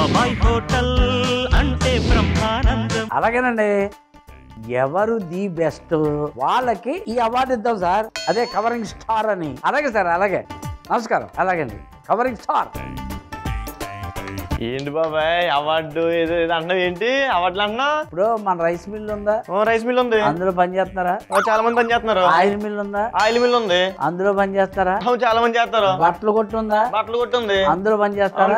బాబాయ్ హోటల్ అంటే బ్రహ్మానందం. అలాగేనండి, ఎవరు ది బెస్ట్ వాళ్ళకి ఈ అవార్డు ఇద్దాం సార్. అదే కవరింగ్ స్టార్ అని. అలాగే సార్, అలాగే. నమస్కారం. అలాగండి, కవరింగ్ స్టార్. ఏంటి బాబాయ్ అవార్డు ఏదో ఏదో అంటున్నావు? ఏంటి అవార్డులు అంటున్నావు? ఇప్పుడు మన రైస్ మిల్ ఉందా? రైస్ మిల్ ఉంది, అందులో పని చేస్తున్నారా? చాలా మంది పని చేస్తున్నారు. ఆయిల్ మిల్ ఉందా? ఆయిల్ మిల్ ఉంది, అందులో పని చేస్తారా? చాలా మంది చేస్తారు. బట్టలు కొట్టు ఉందా? బట్టలు కొట్టు ఉంది, అందులో పని చేస్తారా?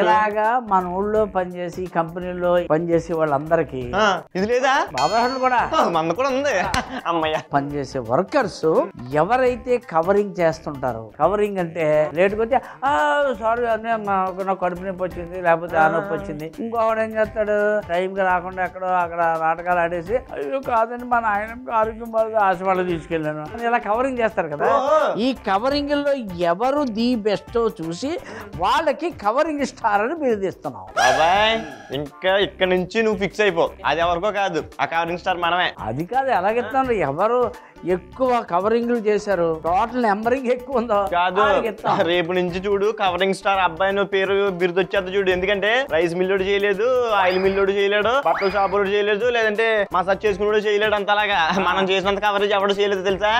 ఇలాగా మన ఊళ్ళో పనిచేసి కంపెనీలో పనిచేసే వాళ్ళందరికీ ఇది లేదా? బాబాయ్ కూడా మంద కూడా ఉంది. అమ్మయ్య, పనిచేసే వర్కర్స్ ఎవరైతే కవరింగ్ చేస్తుంటారో, కవరింగ్ అంటే లేటుగా వచ్చి సారీ అన్నీ నాకు కడుపు నొప్పి వచ్చింది, లేకపోతే ఆ నొప్పి వచ్చింది. ఇంకొకడు ఏం చేస్తాడు, టైంకి రాకుండా ఎక్కడో అక్కడ నాటకాలు ఆడేసి అయ్యో కాదండి మన ఆయనకి ఆరోగ్యం బాగా ఆశవాళ్ళు తీసుకెళ్ళాను అని ఇలా కవరింగ్ చేస్తారు కదా. ఈ కవరింగ్ లో ఎవరు ది బెస్ట్ చూసి వాళ్ళకి కవరింగ్ స్టార్ అని బిరుదిస్తున్నాం. బాబాయ్ ఇంకా ఇక్కడ నుంచి నువ్వు ఫిక్స్ అయిపో, అది ఎవరికో కాదు, ఆ కవరింగ్ స్టార్ మనమే. అది కాదు, ఎలాగెత్తాను, ఎవరు ఎక్కువ కవరింగ్లు చేశారు, టోటల్ నెంబరింగ్ ఎక్కువ ఉందో కాదు. రేపు నుంచి చూడు కవరింగ్ స్టార్ అబ్బాయి నువ్వు పేరు బిరుదు వచ్చేది చూడు. ఎందుకంటే రైస్ మిల్లుడు చేయలేదు, ఆయిల్ మిల్లుడు చేయలేడు, బట్టల షాపుడు చేయలేదు, లేదంటే మసాజ్ చేసుకున్నాడు చేయలేడు. అంతలాగా మనం చేసినంత కవరేజ్ ఎవడు చేయలేదు తెలుసా?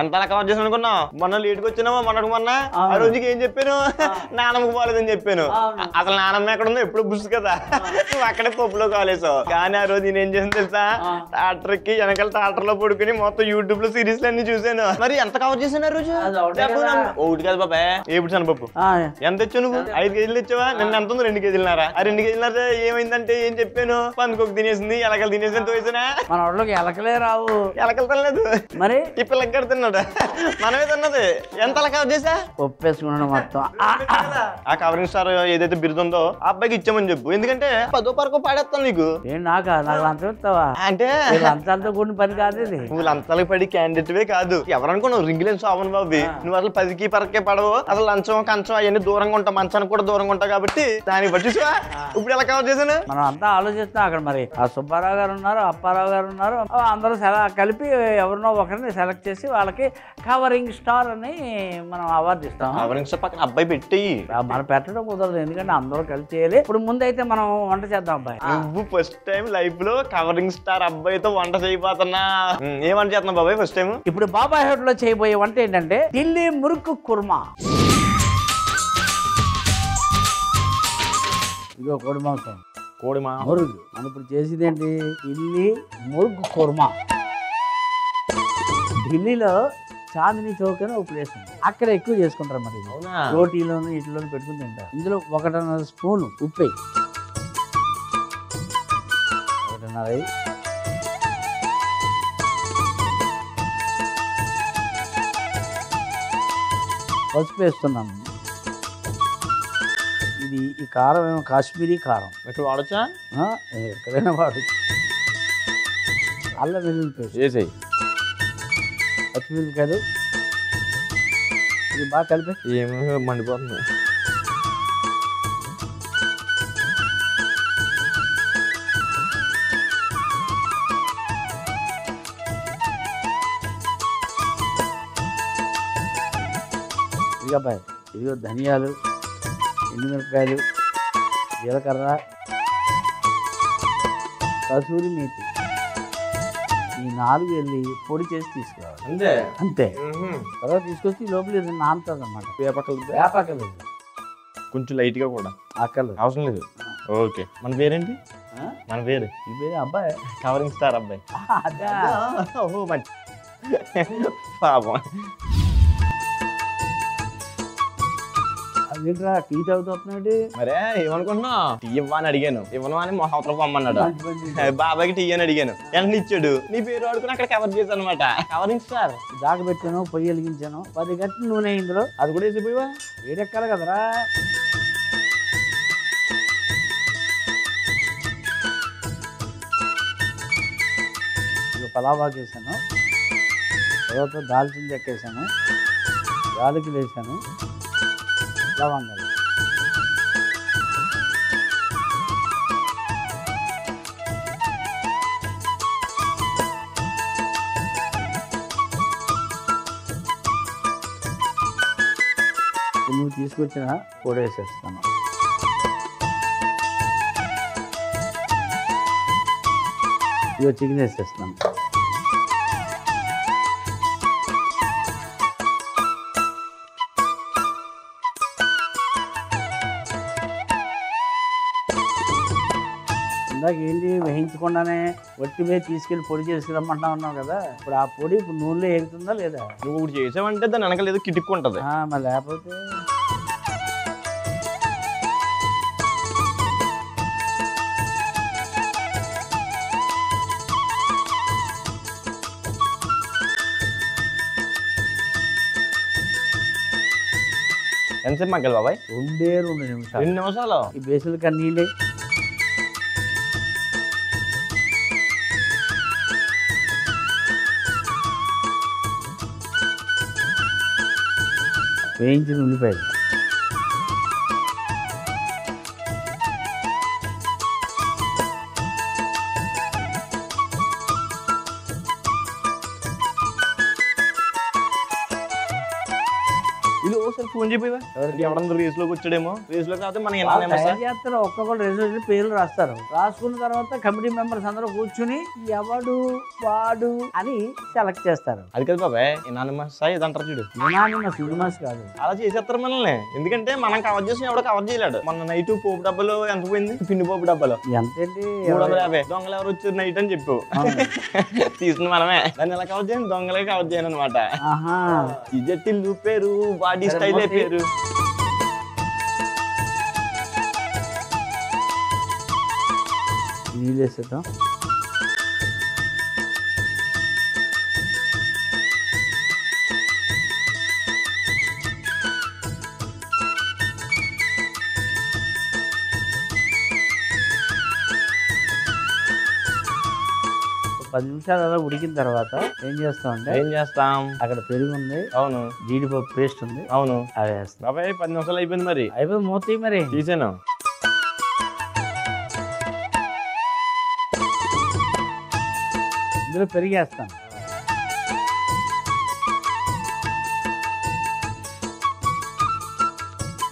ఎంతలా కవర్ చేసాను అనుకున్నావు? మొన్న లేటుకి వచ్చినావా? మొన్న ఆ రోజుకి ఏం చెప్పాను? నానమ్మకి పోలేదని చెప్పాను. అసలు నానమ్మ ఎక్కడ ఉందో ఎప్పుడు బుస్ కదా, నువ్వు అక్కడే పప్పులో కాలేసావు. కానీ ఆ రోజు నేను ఏం చేసాను తెలుసా? ట్రాక్టర్ కి వెనకాల ట్రాక్టర్ లో పడుకుని మొత్తం యూట్యూబ్ లో సిరీస్ అన్ని చూసాను. మరి ఎంత కవర్ చేశాను ఆ రోజు? ఒకటి కాదు బాబాయ్, ఏపుడు సనపప్పు ఎంత తెచ్చావు నువ్వు? 5 కేజీలు తెచ్చావా? నిన్న ఎంత ఉంది? 2 కేజీలున్నారా? ఆ 2 కేజీలున్నారా ఏమైందంటే ఏం చెప్పాను? పందుకొక తినేసింది, ఎలకలు తినేసి తోసేనా? మన వాళ్ళకి ఎలకలే రావు. ఎలకలు తినలేదు, మరి ఈ పిల్లకి కూడా తిన్నాడు, మనమే తిన్నది. ఎంత అలా కవర్ చేసా? ఒప్పేసుకున్నాడు మొత్తం. ఆ కవరింగ్ స్టార్ ఏదైతే బిరుదు ఉందో ఆ అబ్బాయికి ఇచ్చామని చెప్పు. ఎందుకంటే 10 వరకు పాడేస్తాను నీకు. ఏం నాకు లంచం ఇస్తావా? అంటే లంచాలతో కూడిన పని కాదు ఇది. నువ్వు లంచాలకు పడి క్యాండిడేట్వే కాదు, ఎవరనుకున్నావు? రింగులేని శోభన్ బాబు, నువ్వు అసలు 10కి 10కే పడవు. అసలు లంచం కంచం అవన్నీ దూరంగా ఉంటావు, మంచానికి కూడా దూరంగా ఉంటావు. కాబట్టి దానికి బట్టి ఇప్పుడు ఎలా కవర్ చేశాను? మనం అంతా ఆలోచిస్తాం. అక్కడ మరి ఆ సుబ్బారావు గారు ఉన్నారు, అప్పారావు గారు ఉన్నారు, అందరూ కలిపి ఎవరినో ఒకరిని సెలెక్ట్ చేసి వాళ్ళకి కవరింగ్ స్టార్ అని మనం అవార్డు ఇస్తాం. కవరింగ్ స్టార్ పక్కన అబ్బాయి పెట్టి మనం పెట్టడం కుదరదు, ఎందుకంటే అందరూ కలిసి చేయాలి. ఇప్పుడు ముందైతే మనం వంట చేద్దాం. అబ్బాయి నువ్వు ఫస్ట్ టైం లైఫ్ లో కవరింగ్ స్టార్ అబ్బాయితో వంట చేయబోతున్నా. ఏం వంట చేస్తున్నావు బాబాయ్ ఫస్ట్ టైం? ఇప్పుడు బాబాయ్ హోటల్ లో చేయబోయే వంట ఏంటంటే ఢిల్లీ మురుకు కుర్మా. ఇదిగో కోడి మాంసం, కోడి మురుగు. మనం ఇప్పుడు చేసేది ఏంటి? ఢిల్లీ మురుగు కుర్మా. ఢిల్లీలో చాందినీ చౌక్ అని ఒక ప్లేస్ ఉంది, అక్కడ ఎక్కువ చేసుకుంటారు. మరి రోటీలోను ఇట్లోను పెట్టుకుని తింటారు. ఇందులో 1.5 స్పూన్ ఉప్పు, 1.5 పసుపు వేస్తున్నాము. ఈ కారం ఏమో కాశ్మీరీ కారం. ఇక్కడ వాడచ్చా? ఎక్కడైనా వాడచ్చు. అల్లం వెల్లుల్లి పేస్ట్ వేసేయి, పచ్చిమిరపకాయలు, ఇది బాగా కలిపి. ఏమో మండిపోతుంది. అబ్బాయి ఇదిగో ధనియాలు, ఎండుమిరపకాయలు, జీలకర్ర, కసూరి మేతి, ఈ 4 వెళ్ళి పొడి చేసి తీసుకురావాలి. అంతే అంతే. తర్వాత తీసుకొచ్చి లోపల నానుతుంది అన్నమాట. వేపకలేదు, కొంచెం లైట్ గా కూడా అక్కర్లేదు, అవసరం లేదు. ఓకే, మన పేరేంటి? మన పేరు ఈ పేరు అబ్బాయి కవరింగ్ స్టార్ అబ్బాయి. ఓహో మంచి పాపం. అదేంట్రా టీ తాగుతున్నాడు? మరే ఏమనుకుంటున్నావు? టీ ఇవ్వని అడిగాను, ఇవ్వను అని మొహంలో పొమ్మన్నాడు. బాబాయ్కి టీ అని అడిగాను, వెంటనే ఇచ్చాడు. నీ పేరు ఆడుకుని అక్కడ కవర్ చేశాను అనమాట. కవరింగ్ స్టార్ దాకా పెట్టాను, పొయ్యి వెలిగించాను, 10 గంటలు నూనె ఇందులో అది కూడా వేసిపోయావా? వేడెక్కాలి కదరా. పలావా చేశాను, తర్వాత దాల్చిన చెక్క వేసాను, యాలకులు వేసాను, లవంగాలు. నువ్వు తీసుకొచ్చిన పొడి వేసేస్తాను. ఇదిగో చికెన్ వేసేస్తున్నాను. ఇందాక ఏంటి వేయించకుండానే వట్టి మీద తీసుకెళ్ళి పొడి చేసుకురమ్మంటా ఉన్నావు కదా, ఇప్పుడు ఆ పొడి ఇప్పుడు నూనెలో ఎగుతుందా లేదా? నువ్వు ఒకటి చేసావంటే దాని వెనకాల ఏదో కిటుక్కుంటది. మరి లేకపోతే ఎంతసేపు మగ్గాలి బాబాయ్? 2 నిమిషాలు. 2 నిమిషాలు ఈ బేసులు కన్నీళ్ళే. వేయించిన ఉల్లిపాయలు, ఇది ఒకసారి ఫోన్ చెప్పేవా? ఎవడన్నా రేస్ లోకి వచ్చాడేమో. రేస్ లో కాకపోతే మనం ఎలా తయారు చేస్తారు, ఒక్కొక్కరు రెజల్యూషన్ పేర్లు రాస్తారు. రాసుకున్న తర్వాత కమిటీ మెంబర్స్ అందరూ కూర్చుని ఎవడు వాడు అని సెలెక్ట్ చేస్తారు. అది కదా బాబాయ్ ఇనానిమస్ ఇది అంటారు చూడు. యూనిమస్ కాదు, అలా చేసేస్తారు మనల్ని. ఎందుకంటే మనం కవర్ చేసిన ఎవడో కవర్ చేయలేడు. మొన్న నైట్ పోపు డబ్బాలో ఎంత పోయింది? పిండి పోపు డబ్బాలో ఎంతేంటి 350. దొంగలు ఎవరు వచ్చారు నైట్ అని చెప్పు. తీసుకుని మనమే దాన్ని ఎలా కవర్ చేయను, దొంగలే కవర్ చేయను అనమాట. ఇజటిల్లు పేరు, బాడీ స్టైలే పేరు. నీళ్ళు వేసేద్దాం. ఒక 10 నిమిషాలు అలా ఉడికిన తర్వాత ఏం చేస్తామంటే అక్కడ పెరుగు ఉంది, అవును, జీడిపప్పు పేస్ట్ ఉంది, అవును, అవి వేస్తాం. బాబాయ్ 10 నిమిషాలు అయిపోయింది. మరి అయిపోయి మూత మరి తీసాను. ఇందులో పెరిగేస్తాను.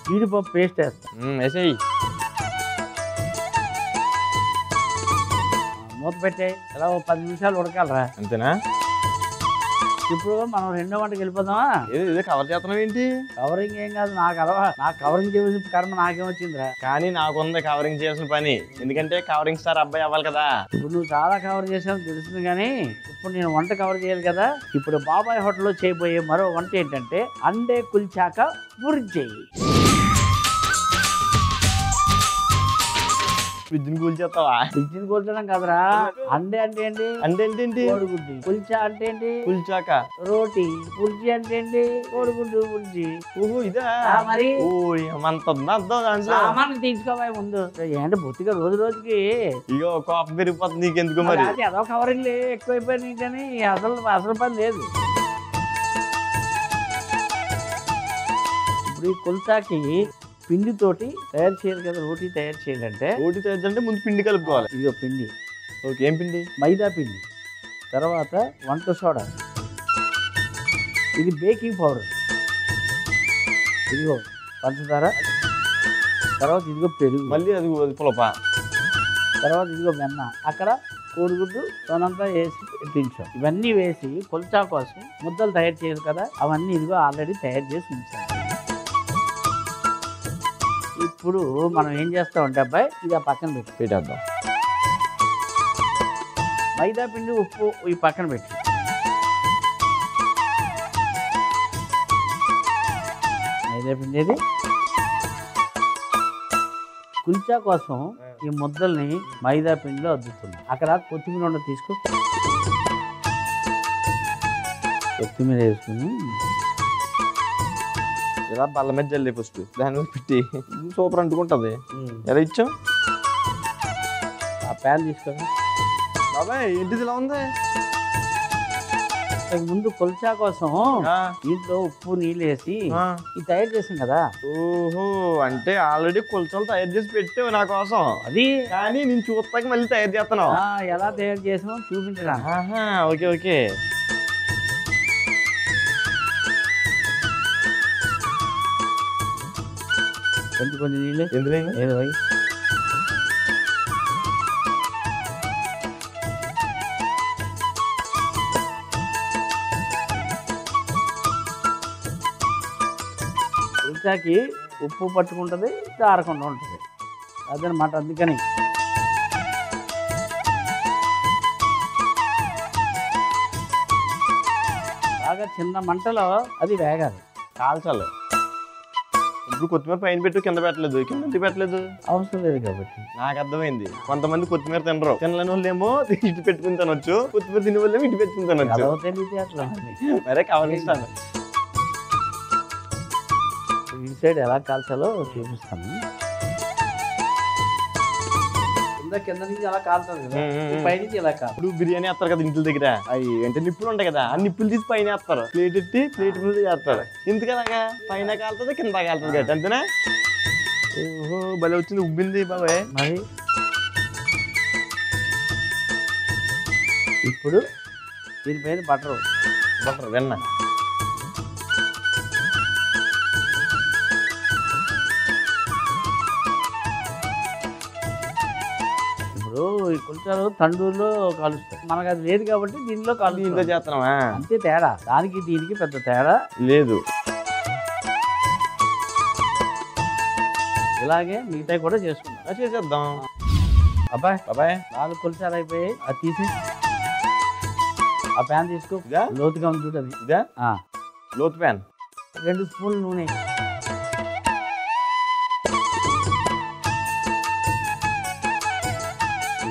జీడిపప్పు పేస్ట్ వేస్తాం. వేసేయి. మూత పెట్టాయి ఎలా 10 నిమిషాలు ఉడకాలరా. అంతేనా? ఇప్పుడు మనం రెండో వంటకి వెళ్ళిపోదామా? ఏదో కవర్ చేస్తున్నావు ఏంటి? కవరింగ్ ఏం కాదు, నాకు కవరింగ్ చేసిన కర్మ నాకేమొచ్చిందిరా. కానీ నాకుంది కవరింగ్ చేయాల్సిన పని. ఎందుకంటే కవరింగ్ స్టార్ అబ్బాయి అవ్వాలి కదా. ఇప్పుడు నువ్వు చాలా కవర్ చేసావు తెలుస్తుంది, కానీ ఇప్పుడు నేను వంట కవర్ చేయాలి కదా. ఇప్పుడు బాబాయ్ హోటల్లో చేయబోయే మరో వంట ఏంటంటే అండే కుల్చాక బుర్జీ. ఫ్రిడ్జ్ని కూల్చేస్తావా? ఫ్రిడ్జ్ని కూల్చడం కదరా. అండే అంటే ఏంటి? అంటే ఏంటి? కోడిగుడ్డు. కుల్చా అంటే ఏంటి? కూల్చాక రోటీ. బుర్జీ అంటే ఏంటి? కోడిగుడ్డు బుర్జీ. ఓహో ఇదా మరి సామాన్ తీసుకోవాలి ముందు. ఏంటి బొత్తిగా రోజు రోజుకి ఇగో కోపం పెరిగిపోతుంది నీకెందుకు మరి? అదో కవరింగ్ ఎక్కువైపోయినాయి, కానీ అసలు పని లేదు. ఇప్పుడు ఈ కుల్చాకి పిండితోటి తయారు చేయాలి కదా. రోటీ తయారు చేయాలంటే ముందు పిండి కలుపుకోవాలి. ఇదిగో పిండి. ఓకే, ఏం పిండి? మైదా పిండి, తర్వాత వంట సోడా, ఇది బేకింగ్ పౌడర్, ఇదిగో పంచదార, తర్వాత ఇదిగో పెరుగు, మళ్ళీ అది పులప, తర్వాత ఇదిగో వెన్న, అక్కడ కోడిగుడ్డు తనంతా వేసి పెట్టించాం. ఇవన్నీ వేసి కుల్చా కోసం ముద్దలు తయారు చేయాలి కదా, అవన్నీ ఇదిగో ఆల్రెడీ తయారు చేసి ఉంచాం. ఇప్పుడు మనం ఏం చేస్తామంటే అబ్బాయి ఇది ఆ పక్కన పెట్టేద్దాం. మైదా పిండి ఉప్పు ఈ పక్కన పెట్టి మైదా పిండి ఇది కుల్చా కోసం ఈ ముద్దల్ని మైదా పిండిలో అద్దుతున్నాం. అక్కడ కొత్తిమీర ఉండ తీసుకో, కొత్తిమీర వేసుకుని ఇలా బల్ల మీద జల్లి ఫస్ట్ దాని మీద పెట్టి సూపర్ అంటుకుంటది. ఎలా ఇచ్చాం? ఆ ప్యాన్ తీసుకో. బాబాయ్ ఏంటిది ఇలా ఉంది? ముందు కుల్చా కోసం దీంట్లో ఉప్పు నీళ్ళు వేసి ఇది తయారు చేసాం కదా. ఓహో, అంటే ఆల్రెడీ కుల్చాలు తయారు చేసి పెట్టావు నా కోసం. అది కానీ నేను చూస్తాక మళ్ళీ తయారు చేస్తున్నావు. ఎలా తయారు చేసామో చూపించరా. Okay okay. కొంచెం నీళ్ళు ఎందుకు? కుల్చాకి ఉప్పు పట్టుకుంటుంది, జారకుండా ఉంటుంది అదనమాట. అందుకని బాగా చిన్న మంటలో అది వేగాలి, కాల్చాలి. ఇప్పుడు కొత్తిమీర పైన పెట్టు, కింద పెట్టలేదు. కింద ఎందుకు పెట్టలేదు? అవసరం లేదు కాబట్టి. నాకు అర్థమైంది. కొంతమంది కొత్తిమీర తినరు, తినలేని వాళ్ళు ఏమో ఇటు పెట్టుకుని తినొచ్చు, కొత్తిమీర తినే వాళ్ళు ఏమో ఇటు పెట్టుకుని తినొచ్చు. తెలియదు అట్లా మరే కావాలిస్తాను. ఈ సైడ్ ఎలా కాల్చాలో చూపిస్తాను. కింద నుంచి ఎలా కాలుతుంది కదా, పైనుంచి ఎలా కాదు. ఇప్పుడు బిర్యానీ వేస్తారు కదా ఇంటి దగ్గర, అవి అంటే నిప్పులు ఉంటాయి కదా, ఆ నిప్పులు తీసి పైన వేస్తారు, ప్లేట్ ఎట్టి ప్లేట్ మీద చేస్తారు. ఎందుకు అలాగా? పైన కాలుతుంది, కింద కాలుతుంది గట్టి, అంతేనా? ఓహో భలే వచ్చింది, ఉబ్బింది బాబాయ్. మరి ఇప్పుడు దీనిపైన బటర్ వెన్న. ఈ కుల్చాలు తండూరులో కాలుస్తాయి, మనకు అది లేదు కాబట్టి దీనిలో దీంతో చేస్తున్నామా? అంతే తేడా, దానికి దీనికి పెద్ద తేడా లేదు. ఇలాగే మిగతా కూడా చేసుకుంటాం. చేసేద్దాం. అబ్బాయి బాబాయ్ 4 కుల్చాలు అయిపోయాయి, అది తీసి ఆ ప్యాన్ తీసుకో. ఇదా? లోతుగా ఉంది చూడు అది. ఇదా లోతు ప్యాన్. 2 స్పూన్లు నూనె,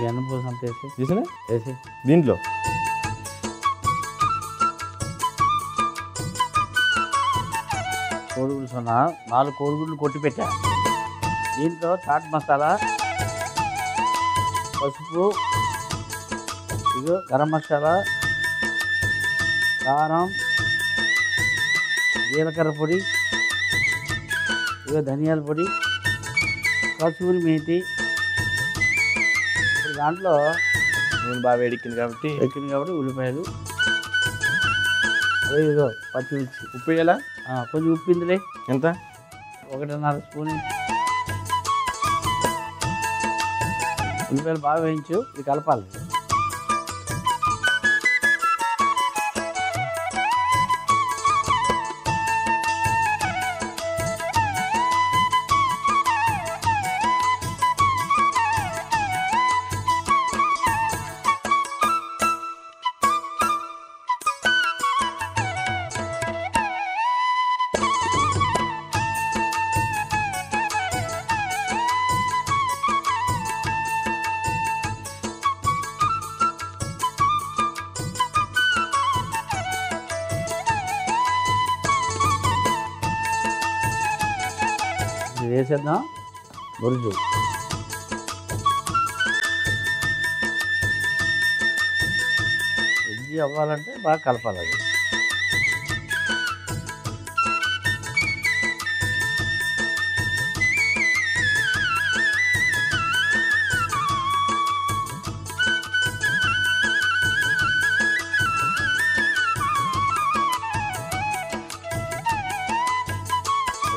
ఎన్నపూస అంత వేసి దీంట్లో కోడిగుడ్డు సొన్నా 4 కోడిగుడ్లు కొట్టి పెట్టా. దీంట్లో చాట్ మసాలా, పసుపు, ఇదో గరం మసాలా, కారం, జీలకర్ర పొడి, ఇదో ధనియాల పొడి, కసూరి మేతి. ఇప్పుడు దాంట్లో నూనె బాగా వేడెక్కింది కాబట్టి ఉల్లిపాయలు, అదే ఇదో పచ్చిమిర్చి. ఉప్పు వేయాలా? కొంచెం ఉప్పు ఇందులే, ఎంత? 1.5 స్పూన్. ఉల్లిపాయలు బాగా వేయించు, ఇది కలపాలి. ఇది వేసేద్దాం బొరుజు. ఎగ్జీ అవ్వాలంటే బాగా కలపాలి అది.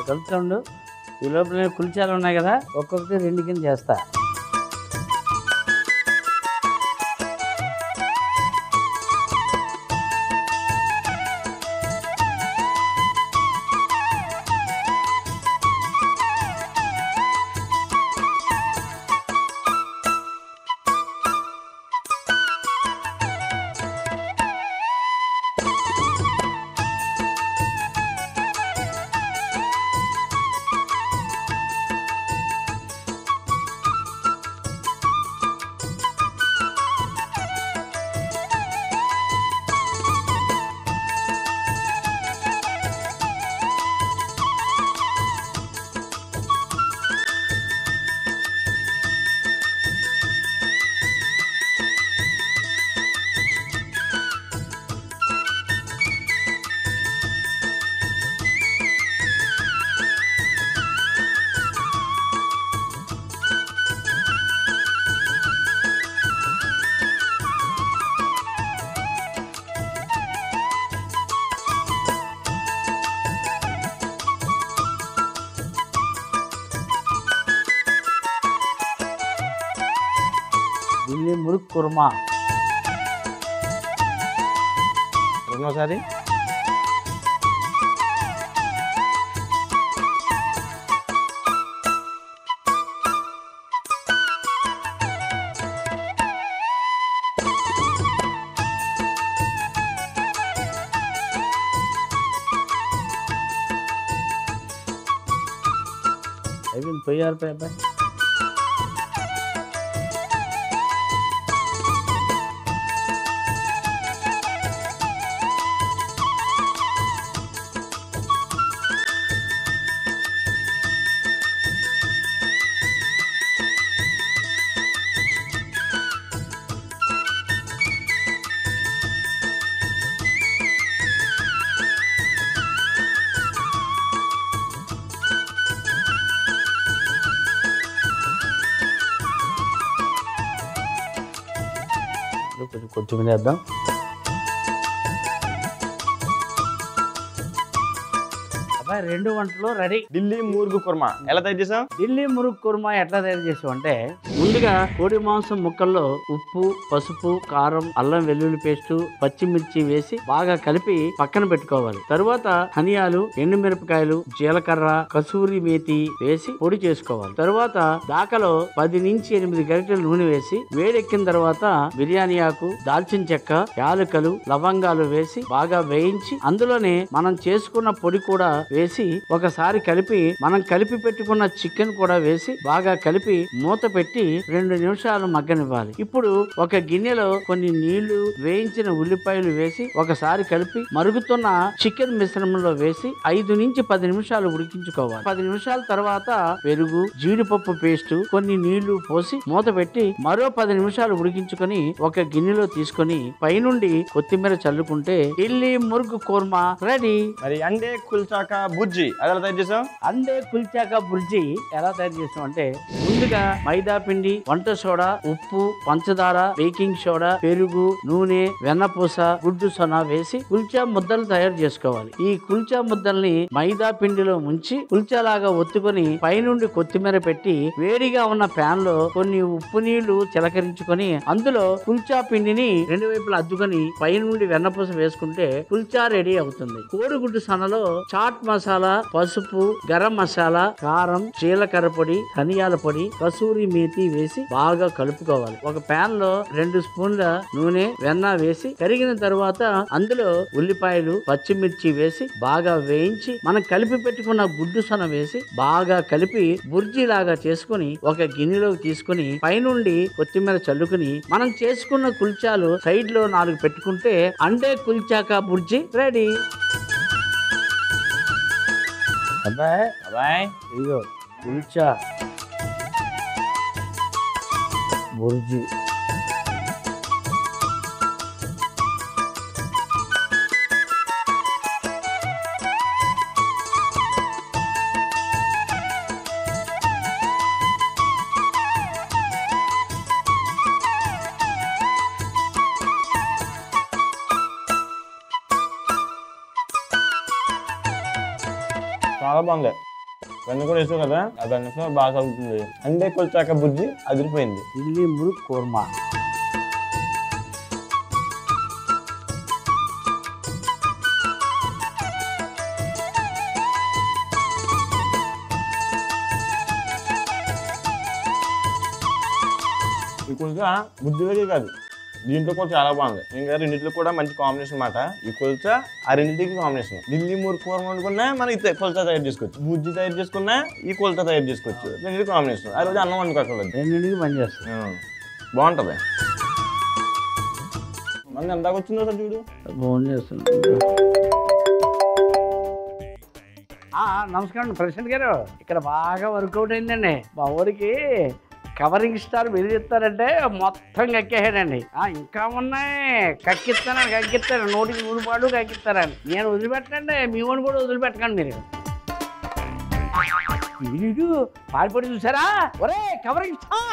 కలుపుతుండు. ఈ లోపల కుల్చాలు ఉన్నాయి కదా, ఒక్కొక్కటి 2 కింద చేస్తా. దీన్ని మురుక్ కుర్మా. రెండోసారి పోయారు అబ్బాయి. కొంచెం కొత్తిమీర వేద్దాం. అబ్బాయి 2 వంటలు రెడీ. ఢిల్లీ మూర్గు కుర్మా ఎలా తయారు చేసాం? ఢిల్లీ మురుగు కుర్మా ఎట్లా తయారు చేసాం అంటే, ముందుగా కోడి మాంసం ముక్కల్లో ఉప్పు, పసుపు, కారం, అల్లం వెల్లుల్లి పేస్టు, పచ్చిమిర్చి వేసి బాగా కలిపి పక్కన పెట్టుకోవాలి. తరువాత ధనియాలు, ఎండుమిరపకాయలు, జీలకర్ర, కసూరి మేతి వేసి పొడి చేసుకోవాలి. తరువాత దాకలో 10 నుంచి 8 గరిటెల నూనె వేసి వేడెక్కిన తర్వాత బిర్యానీ ఆకు, దాల్చిన చెక్క, యాలకులు, లవంగాలు వేసి బాగా వేయించి అందులోనే మనం చేసుకున్న పొడి కూడా వేసి ఒకసారి కలిపి మనం కలిపి పెట్టుకున్న చికెన్ కూడా వేసి బాగా కలిపి మూత పెట్టి 2 నిమిషాలు మగ్గనివ్వాలి. ఇప్పుడు ఒక గిన్నెలో కొన్ని నీళ్లు, వేయించిన ఉల్లిపాయలు వేసి ఒకసారి కలిపి మరుగుతున్న చికెన్ మిశ్రమంలో వేసి 5 నుంచి 10 నిమిషాలు ఉడికించుకోవాలి. 10 నిమిషాల తర్వాత పెరుగు, జీడిపప్పు పేస్ట్, కొన్ని నీళ్లు పోసి మూత పెట్టి మరో 10 నిమిషాలు ఉడికించుకొని ఒక గిన్నెలో తీసుకొని పైనుండి కొత్తిమీర చల్లుకుంటే ఢిల్లీ మురుగు కుర్మా రెడీ. మరి అండే కుల్చాకా బుజ్జి అది ఎలా తయారు చేసాం? అండే కుల్చాకా బుర్జీ ఎలా తయారు చేసాం అంటే, ముందుగా మైదా పిండి, వంట సోడా, ఉప్పు, పంచదార, బేకింగ్ సోడా, పెరుగు, నూనె, వెన్నపూస, గుడ్డు సొన వేసి కుల్చా ముద్దలు తయారు చేసుకోవాలి. ఈ కుల్చా ముద్దల్ని మైదా పిండిలో ముంచి కుల్చాలాగా ఒత్తుకొని పైనుండి కొత్తిమీర పెట్టి వేడిగా ఉన్న ప్యాన్ లో కొన్ని ఉప్పు నీళ్లు చిలకరించుకొని అందులో కుల్చా పిండిని 2 వైపులా అద్దుకొని పైనుండి వెన్నపూస వేసుకుంటే కుల్చా రెడీ అవుతుంది. కోడిగుడ్డు సొనలో చాట్ మసాలా, పసుపు, గరం మసాలా, కారం, జీలకర్ర పొడి, ధనియాల పొడి, కసూరి మేతి వేసి బాగా కలుపుకోవాలి. ఒక ప్యాన్ లో 2 స్పూన్ల నూనె, వెన్న వేసి కరిగిన తరువాత అందులో ఉల్లిపాయలు, పచ్చిమిర్చి వేసి బాగా వేయించి మనం కలిపి పెట్టుకున్న గుడ్డు సొన వేసి బాగా కలిపి బుర్జీ లాగా చేసుకుని ఒక గిన్నెలోకి తీసుకుని పైనుండి కొత్తిమీర చల్లుకుని మనం చేసుకున్న కుల్చాలు సైడ్ లో 4 పెట్టుకుంటే అండే కుల్చాకా బుర్జీ రెడీ. అబ్బాయి ఇదిగో కుల్చా బుర్జీ. చాలా బాగుంది. వెన్న కూడా వేసావు కదా, ఆ వెన్న బాగా అవుతుంది. అండే కుల్చాకా బుజ్జి అదిరిపోయింది. ఢిల్లీ మురుగు కుర్మా. ఈ కుల్చా బుజ్జిలోకే కాదు, దీంట్లో కూడా చాలా బాగుంది. ఇంకా రెండింటిలో కూడా మంచి కాంబినేషన్ అన్నమాట. ఈ కుల్చా ఆ రెండింటికి కాంబినేషన్. ఢిల్లీ మురుగు కుర్మా వండుకున్నా మనం ఇది కుల్చా తయారు చేసుకోవచ్చు, బుజ్జి తయారు చేసుకున్నా ఈ కుల్చా తయారు చేసుకోవచ్చు. రెండింటి కాంబినేషన్. ఆ రోజు అన్నం వండుకోకూడదు, రెండింటికి పనిచేస్తుంది. బాగుంటది. మన ఎందాక వచ్చిందో సార్ చూడు, ఫోన్ చేస్తుంది. నమస్కారం ప్రెసిడెంట్ గారు, ఇక్కడ బాగా వర్కౌట్ అయిందండి. మా ఊరికి కవరింగ్ స్టార్ మీరు చెప్తారంటే మొత్తం కక్కేసాడండి. ఇంకా ఉన్నాయి, కక్కిస్తాను నోటికి 3 పాటు కక్కిస్తారని. నేను వదిలిపెట్టండి, మీ వాడిని కూడా వదిలిపెట్టకండి. మీరు పాడిపడి చూసారా? ఒరే కవరింగ్ స్టార్